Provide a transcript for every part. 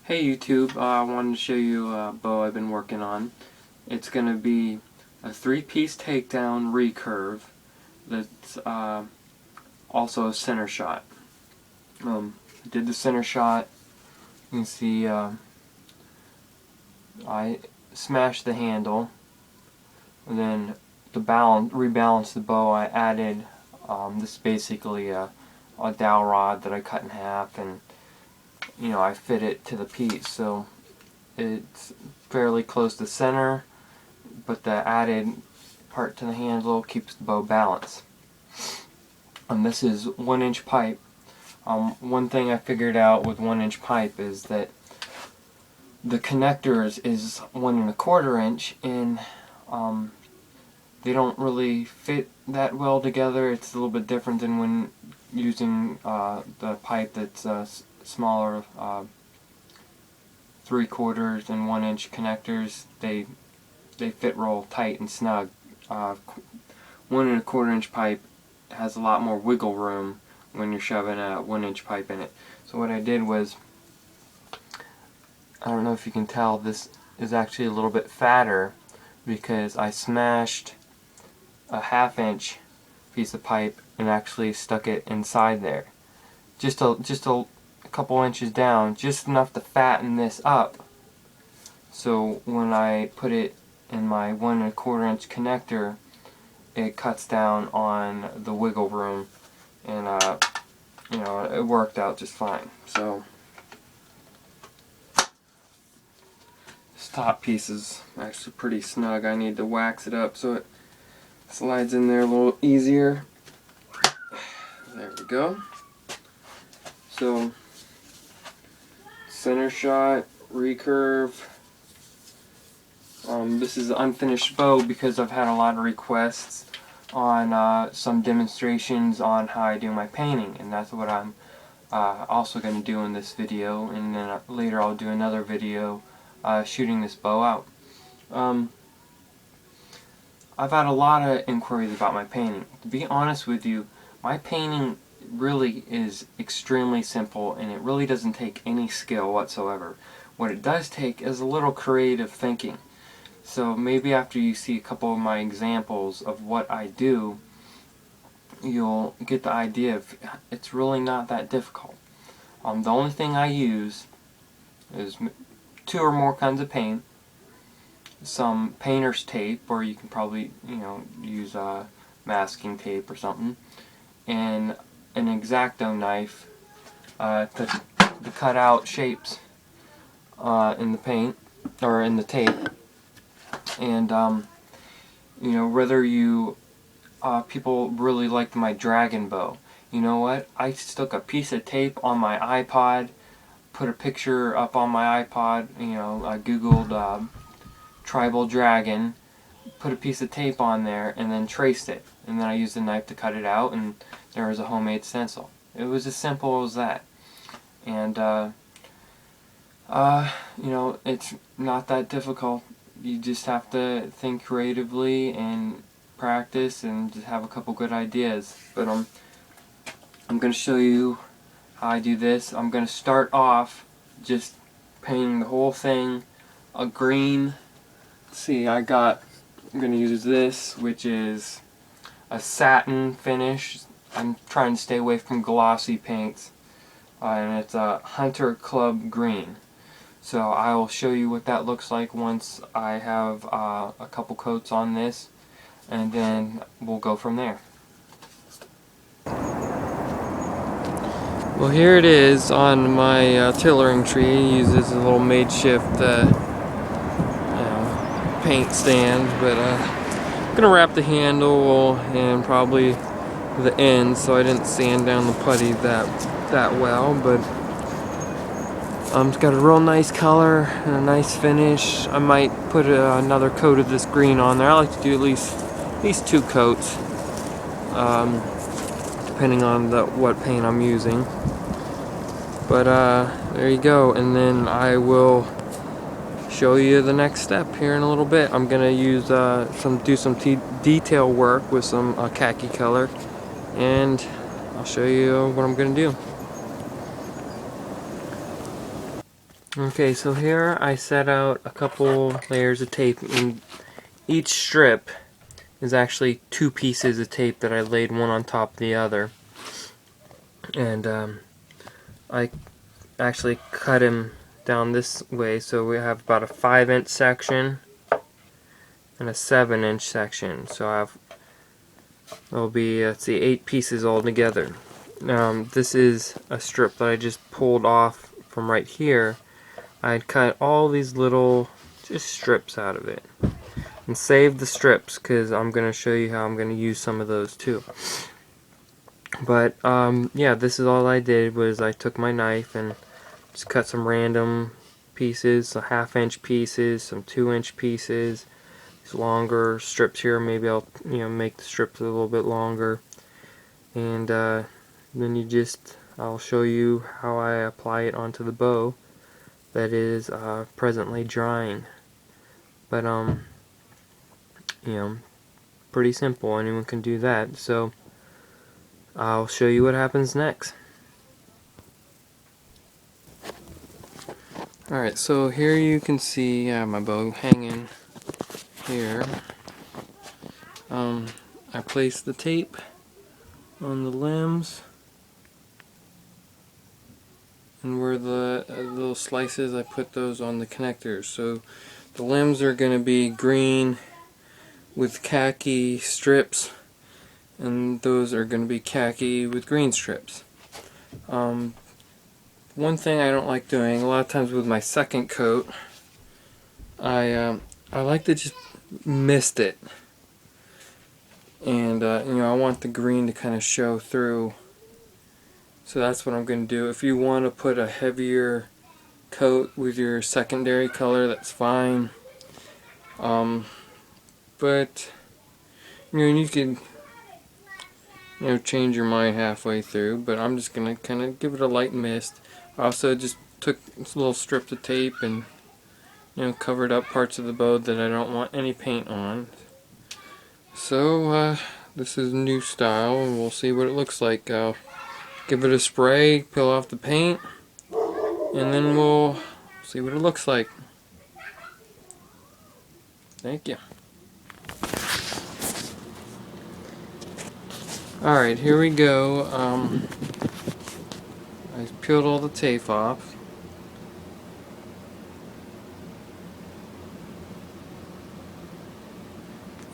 Hey YouTube, I wanted to show you a bow I've been working on. It's going to be a 3-piece takedown recurve that's also a center shot. I did the center shot. You can see I smashed the handle, and then to rebalance the bow, I added this is basically a dowel rod that I cut in half, and I fit it to the piece, so it's fairly close to center, but the added part to the handle keeps the bow balanced. And this is 1-inch pipe. One thing I figured out with 1-inch pipe is that the connectors is 1¼ inch, and they don't really fit that well together. It's a little bit different than when using the pipe that's smaller, 3/4 and 1-inch connectors. They fit real tight and snug. 1¼ inch pipe has a lot more wiggle room when you're shoving a 1-inch pipe in it. So what I did was, I don't know if you can tell, this is actually a little bit fatter because I smashed a 1/2-inch piece of pipe and actually stuck it inside there. Just a couple inches down, just enough to fatten this up, so when I put it in my 1¼ inch connector, it cuts down on the wiggle room, and it worked out just fine. So this top piece is actually pretty snug. I need to wax it up so it slides in there a little easier. There we go. So center shot, recurve. This is an unfinished bow because I've had a lot of requests on some demonstrations on how I do my painting, and that's what I'm also going to do in this video, and then later I'll do another video shooting this bow out. I've had a lot of inquiries about my painting. To be honest with you, my painting really is extremely simple, and it really doesn't take any skill whatsoever. What it does take is a little creative thinking. So maybe after you see a couple of my examples of what I do, you'll get the idea of it's really not that difficult. The only thing I use is 2 or more kinds of paint, some painter's tape, or you can probably use masking tape or something, and an X-Acto knife to cut out shapes in the paint or in the tape. And whether you people really liked my dragon bow, you know what? I stuck a piece of tape on my iPod, put a picture up on my iPod. I googled tribal dragon, put a piece of tape on there, and then traced it. And then I used a knife to cut it out, and there was a homemade stencil. It was as simple as that. And it's not that difficult. You just have to think creatively and practice and just have a couple good ideas. But I'm going to show you how I do this. I'm going to start off just painting the whole thing a green. See, I'm going to use this, which is a satin finish. I'm trying to stay away from glossy paints, and it's a Hunter Club green. So I will show you what that looks like once I have a couple coats on this, and then we'll go from there. Well, here it is on my tillering tree. It uses a little makeshift paint stand, but I'm gonna wrap the handle and probably the ends so I didn't sand down the putty that well, but it's got a real nice color and a nice finish. I might put another coat of this green on there. I like to do at least 2 coats, depending on what paint I'm using. But there you go, and then I will show you the next step here in a little bit. I'm gonna use do some detail work with some khaki color, and I'll show you what I'm gonna do. Okay, so here I set out a couple layers of tape, and each strip is actually 2 pieces of tape that I laid one on top of the other. And I actually cut him down this way, so we have about a 5-inch section and a 7-inch section. So there'll be, let's see, 8 pieces all together. This is a strip that I just pulled off from right here. I'd cut all these little just strips out of it and save the strips because I'm going to show you how I'm going to use some of those too. But yeah, this is all I did was I took my knife and just cut some random pieces, some 1/2-inch pieces, some 2-inch pieces, these longer strips here. Maybe I'll make the strips a little bit longer, and then I'll show you how I apply it onto the bow that is presently drying. But pretty simple. Anyone can do that. So I'll show you what happens next. Alright, so here you can see my bow hanging here. I placed the tape on the limbs, and where the little slices, I put those on the connectors. So the limbs are going to be green with khaki strips, and those are going to be khaki with green strips. One thing I don't like doing, a lot of times with my second coat, I like to just mist it, and I want the green to kind of show through. So that's what I'm going to do. If you want to put a heavier coat with your secondary color, that's fine. But you can change your mind halfway through. But I'm just going to kind of give it a light mist. I also just took this little strip of tape and covered up parts of the bow that I don't want any paint on. So this is a new style, and we'll see what it looks like. Give it a spray, peel off the paint, and then we'll see what it looks like. Thank you. Alright, here we go. I peeled all the tape off.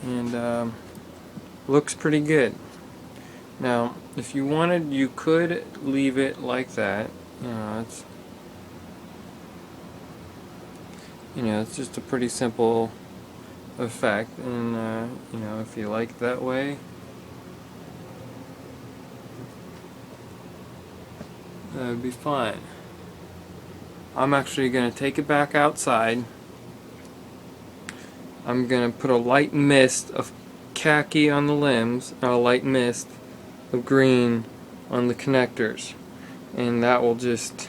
And looks pretty good. Now, if you wanted, you could leave it like that. It's just a pretty simple effect, and if you like that way, that would be fine. I'm actually going to take it back outside. I'm going to put a light mist of khaki on the limbs and a light mist of green on the connectors, and that will just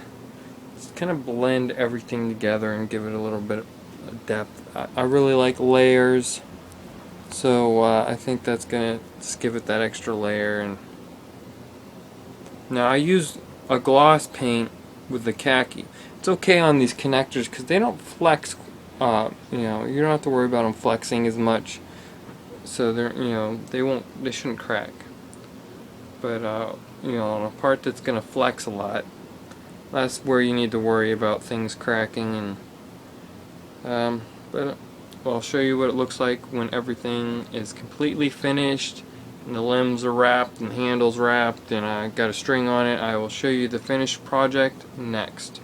kind of blend everything together and give it a little bit of depth. I really like layers, so I think that's going to just give it that extra layer. And now I use a gloss paint with the khaki. It's okay on these connectors because they don't flex. You don't have to worry about them flexing as much, so they shouldn't crack. But on a part that's gonna flex a lot, that's where you need to worry about things cracking. And but I'll show you what it looks like when everything is completely finished and the limbs are wrapped and the handles wrapped and I got a string on it. I will show you the finished project next.